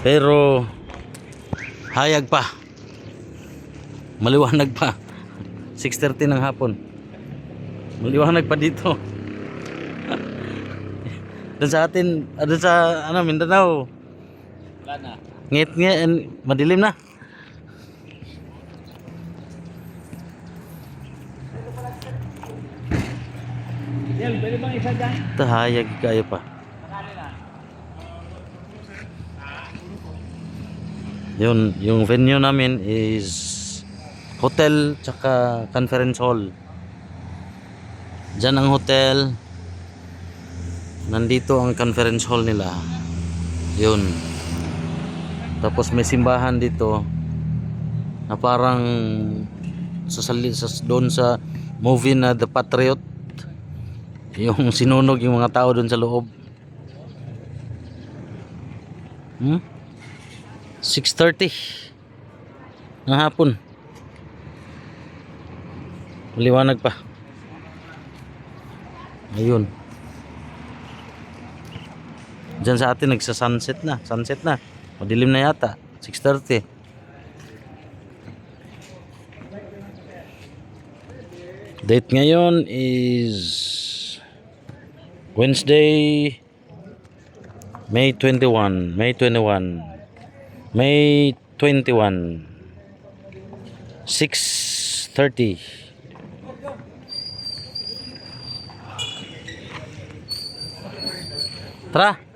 Pero hayag pa, maliwanag pa. 6:30 ng hapon, maliwanag pa dito. Doon sa atin, doon sa Mindanao, Wala na. ngit madilim na. Del, pwede bang isa dyan? Ito hayag kayo pa. Yun, yung venue namin is hotel tsaka conference hall. Diyan ang hotel, nandito ang conference hall nila. Yun. Tapos may simbahan dito na parang doon sa movie na The Patriot, yung sinunog yung mga tao doon sa loob. 6:30 ng hapon, maliwanag pa. Ayun, dyan sa atin sunset na, madilim na yata. 6:30. Date ngayon is Wednesday, May 21, 6:30. Tara.